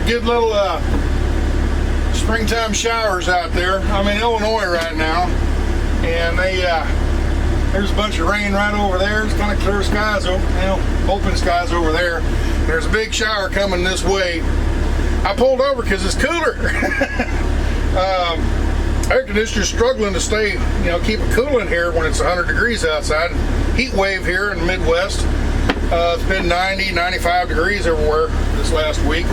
good little springtime showers out there. I'm in Illinois right now, and there's a bunch of rain right over there. It's kind of clear skies, open skies over there. There's a big shower coming this way. I pulled over because it's cooler. Air conditioner's struggling to stay, keep it cool in here when it's 100 degrees outside. Heat wave here in the Midwest. It's been 90, 95 degrees everywhere this last week.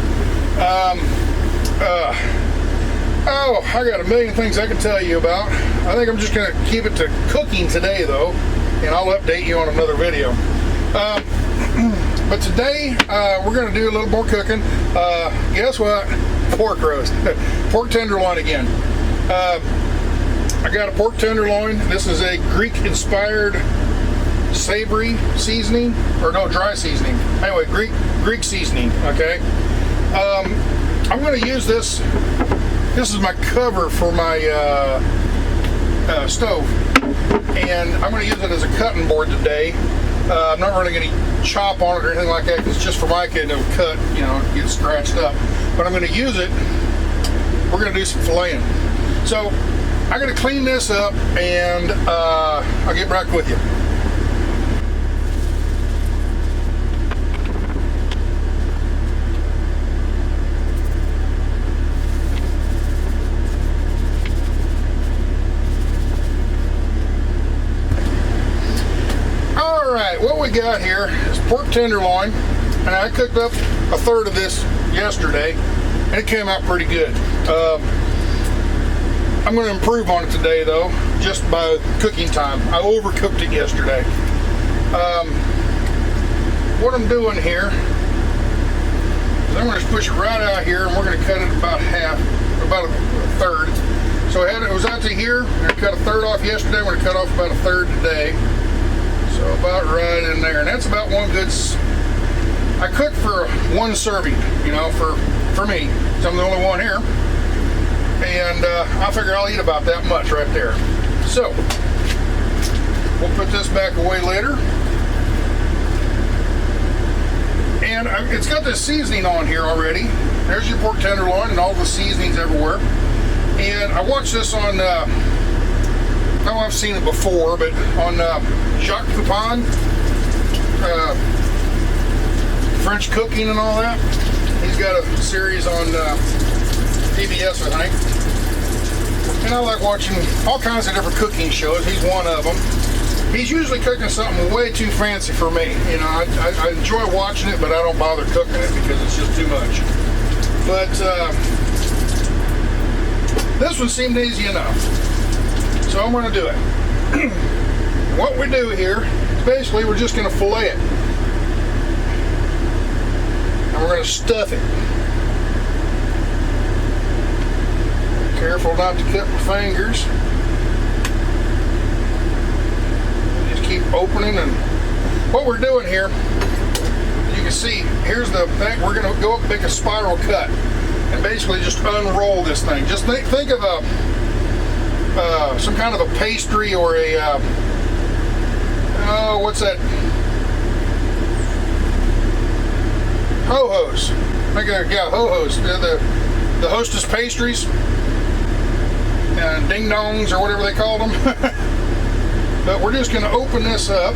I got a million things I can tell you about. I think I'm just going to keep it to cooking today, though, and I'll update you on another video. But today, we're going to do a little more cooking. Guess what? Pork roast. Pork tenderloin again. I got a pork tenderloin. This is a Greek-inspired savory seasoning, or no, dry seasoning. Anyway, Greek seasoning, okay? I'm going to use this. This is my cover for my stove, and I'm going to use it as a cutting board today. I'm not really going to chop on it or anything like that, because it's just for my kid, and it'll cut, get scratched up. But I'm going to use it. We're going to do some filleting. So I'm going to clean this up, and I'll get back with you. Alright, what we got here is pork tenderloin, and I cooked up a third of this yesterday, and it came out pretty good. I'm going to improve on it today, though, just by cooking time. I overcooked it yesterday. What I'm doing here is I'm going to push it right out here, and we're going to cut it about half, about a third. So it was out to here, and I cut a third off yesterday. I'm going to cut off about a third today. So about right in there, and that's about one good. I cook for one serving, for me. So I'm the only one here, and I figure I'll eat about that much right there. So we'll put this back away later, and it's got this seasoning on here already. There's your pork tenderloin and all the seasonings everywhere. And I watched this on. I've seen it before, but on Jacques Pepin, French cooking and all that. He's got a series on PBS, I think. And I like watching all kinds of different cooking shows. He's one of them. He's usually cooking something way too fancy for me. I enjoy watching it, but I don't bother cooking it because it's just too much. But this one seemed easy enough. So I'm going to do it. What we do here is basically we're just going to fillet it. And we're going to stuff it. Careful not to cut my fingers. Just keep opening, and what we're doing here, you can see, here's the thing. We're going to go up and make a spiral cut and basically just unroll this thing. Just think of some kind of a pastry or a what's that? Ho-hos. Yeah, ho-hos. The Hostess pastries and ding-dongs or whatever they call them. But we're just going to open this up.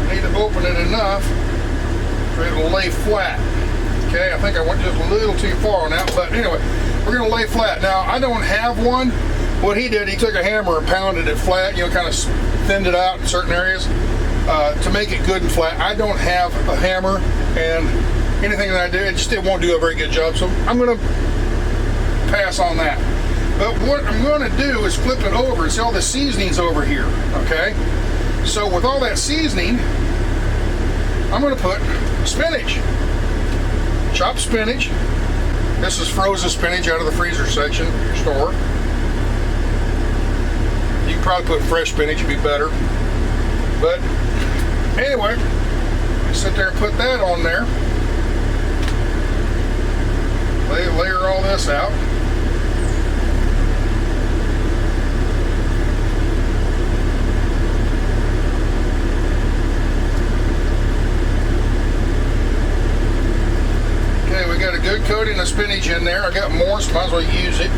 I need to open it enough for it to lay flat. Okay, I think I went just a little too far on that, but anyway, we're going to lay flat. Now, I don't have one. What he did, he took a hammer and pounded it flat, kind of thinned it out in certain areas to make it good and flat. I don't have a hammer, and anything that I do, it won't do a very good job, so I'm going to pass on that. But what I'm going to do is flip it over and see all the seasonings over here, okay? So with all that seasoning, I'm going to put spinach. Chopped spinach. This is frozen spinach out of the freezer section of your store. You can probably put fresh spinach, it'd be better. But anyway, sit there and put that on there. Layer all this out. got a good coating of spinach in there. I got more, so might as well use it.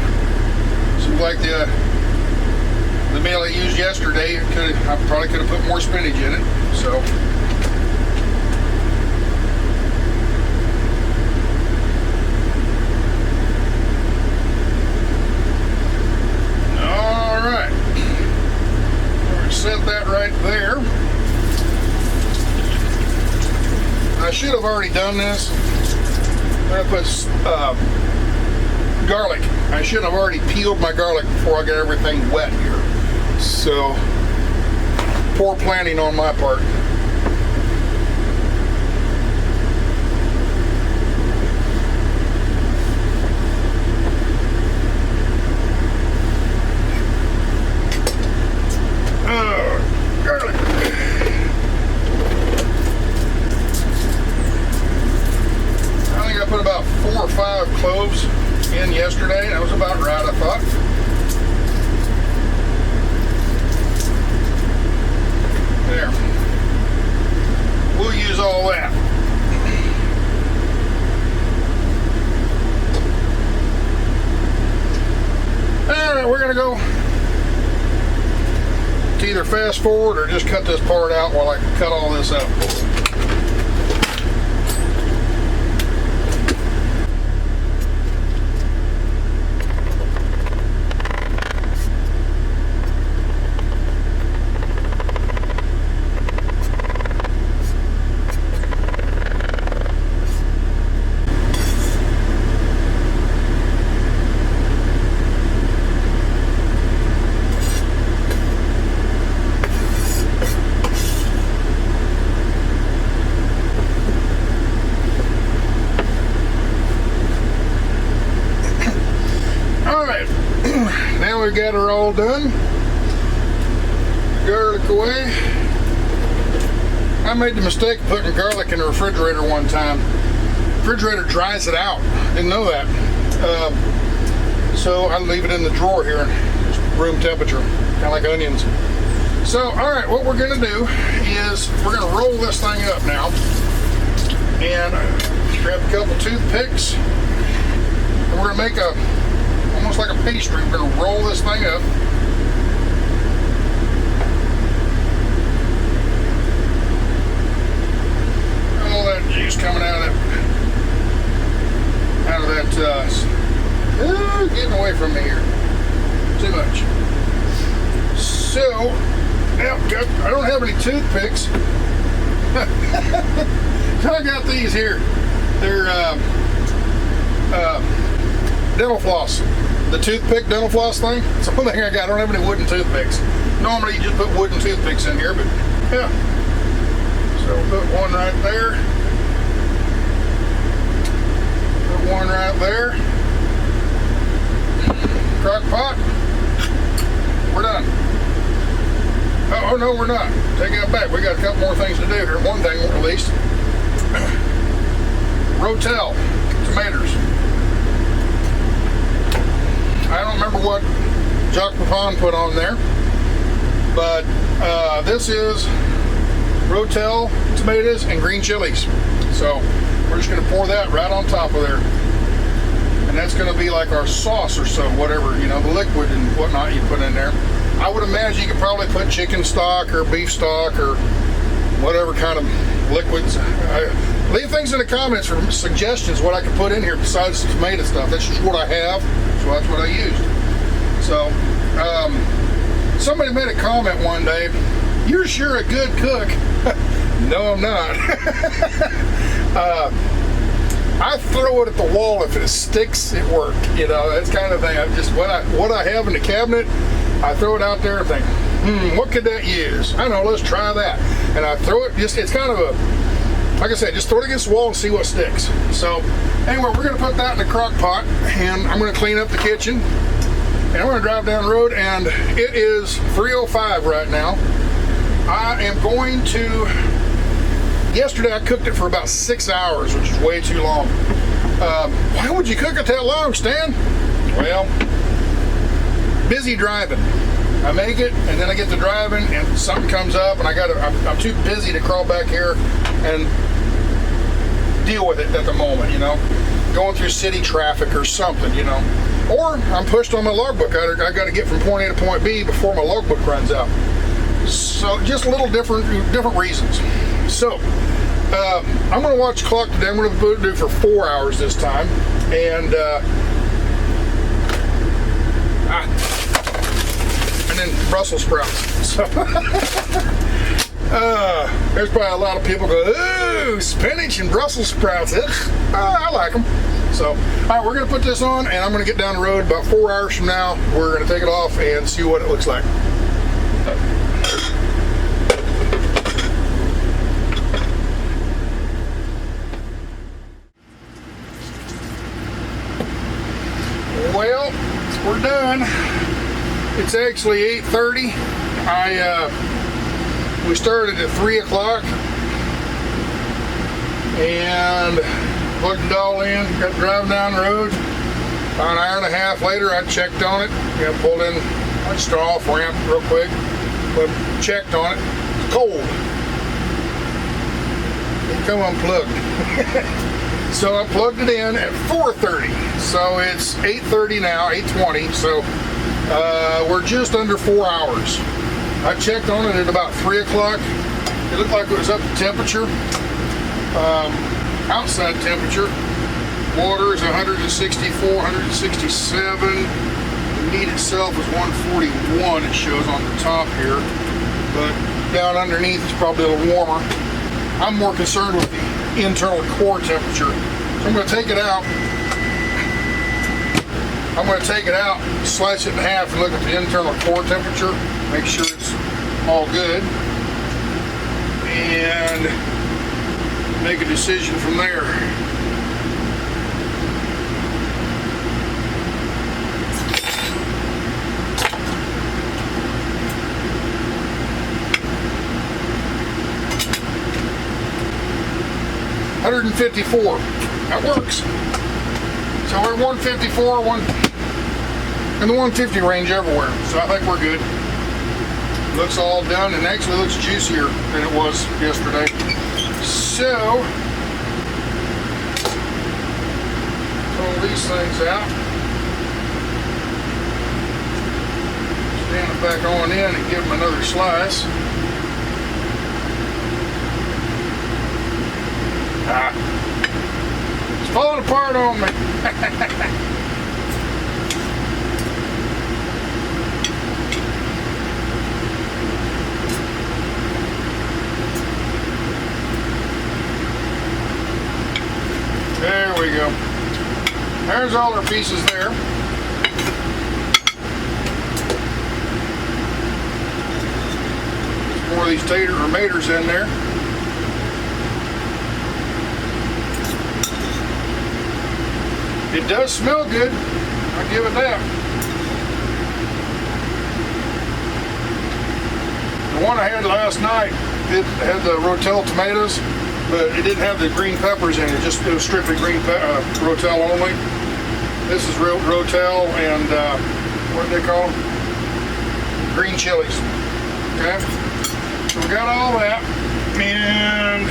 Seems like the meal I used yesterday, I probably could have put more spinach in it. So, all right, set that right there. I should have already done this. I put garlic. I should have already peeled my garlic before I got everything wet here. So, poor planning on my part. Garlic. I think I put about 4 or 5 cloves in yesterday. That was about right, I thought. There. We'll use all that. Alright, we're going to go to either fast forward or just cut this part out while I cut all this out. Now we've got her all done. Garlic away. I made the mistake of putting garlic in the refrigerator one time. The refrigerator dries it out. Didn't know that. So I leave it in the drawer here, just room temperature, kind of like onions. So, all right, what we're going to do is we're going to roll this thing up now. And grab a couple toothpicks. And we're going to make almost like a pastry. We're going to roll this thing up. All that juice coming out of that, getting away from me here. Too much. So, now, I don't have any toothpicks. I got these here. They're dental floss. The toothpick dental floss thing. It's the only thing I got. I don't have any wooden toothpicks. Normally you just put wooden toothpicks in here, but yeah. So we'll put one right there. Put one right there. Crock pot. We're done. Oh no, we're not. Take that back. We got a couple more things to do here. One thing at least. Rotel tomatoes. I don't remember what Jacques Pepin put on there, but this is Rotel tomatoes and green chilies. So we're just going to pour that right on top of there. And that's going to be like our sauce or so, whatever, you know, the liquid and whatnot you put in there. I would imagine you could probably put chicken stock or beef stock or whatever kind of liquids. Leave things in the comments for suggestions what I could put in here besides the tomato stuff. That's just what I have, so that's what I used. So, somebody made a comment one day, "You're sure a good cook." No, I'm not. I throw it at the wall. If it sticks, it worked. You know, that's kind of thing. I just what I have in the cabinet, I throw it out there and think, what could that use? I don't know, let's try that. And I throw it, it's kind of a, like I said, just throw it against the wall and see what sticks. So anyway, we're going to put that in the crock pot, and I'm going to clean up the kitchen, and I'm going to drive down the road, and it is 3:05 right now. I am going to, yesterday I cooked it for about 6 hours, which is way too long. Why would you cook it that long, Stan? Well, busy driving. I make it, and then I get to driving, and something comes up, and I'm too busy to crawl back here and deal with it at the moment, you know. going through city traffic or something, you know. Or I'm pushed on my logbook. I got to get from point A to point B before my logbook runs out. So just a little different reasons. So I'm going to watch the clock today. I'm going to do it for 4 hours this time. And then Brussels sprouts. So there's probably a lot of people go, ooh, spinach and Brussels sprouts. I like them. So, all right, we're going to put this on, and I'm going to get down the road about 4 hours from now. We're going to take it off and see what it looks like. Well, we're done. It's actually 8:30. We started at 3 o'clock and plugged it all in, got driving down the road. About an hour and a half later, I checked on it. Pulled in, I just off ramp real quick, but checked on it. It's cold. It come unplugged. So I plugged it in at 4:30. So it's 8:30 now, 8:20. So we're just under 4 hours. I checked on it at about 3 o'clock. It looked like it was up to temperature. Outside temperature. Water is 164, 167. The meat itself is 141, it shows on the top here. But down underneath it's probably a little warmer. I'm more concerned with the internal core temperature. So I'm going to take it out. I'm going to take it out, slice it in half, and look at the internal core temperature. Make sure it's all good. And make a decision from there. $154. That works. So we're at 154, in the 150 range everywhere. So I think we're good. Looks all done, and actually looks juicier than it was yesterday. So pull these things out. Stand it back on in and give them another slice. It's falling apart on me. There we go. There's all our pieces there. There's more of these tater or maters in there. It does smell good, I'll give it that. The one I had last night, it had the Rotel tomatoes, but it didn't have the green peppers in it. It was strictly green Rotel only. This is Rotel and what do they call them? Green chilies. Okay, so we got all that, and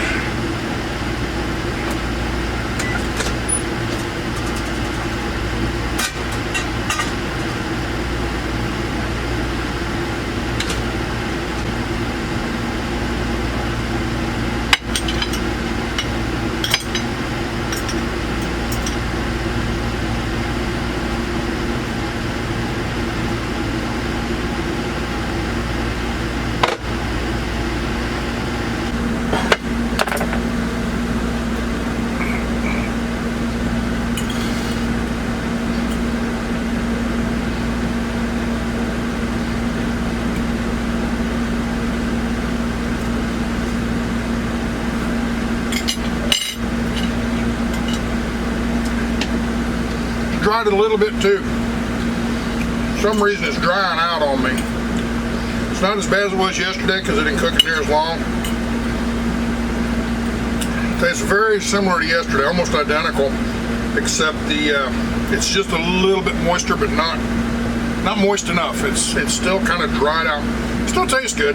dried it a little bit too. For some reason it's drying out on me. It's not as bad as it was yesterday because I didn't cook it near as long. Tastes very similar to yesterday, almost identical, except it's just a little bit moister, but not moist enough. It's still kind of dried out. Still tastes good.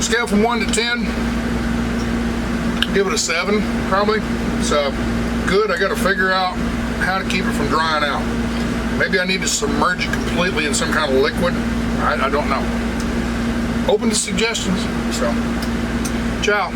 Scale from 1 to 10, give it a 7 probably. It's good. I got to figure out how to keep it from drying out. Maybe I need to submerge it completely in some kind of liquid. I don't know. Open to suggestions. So, ciao.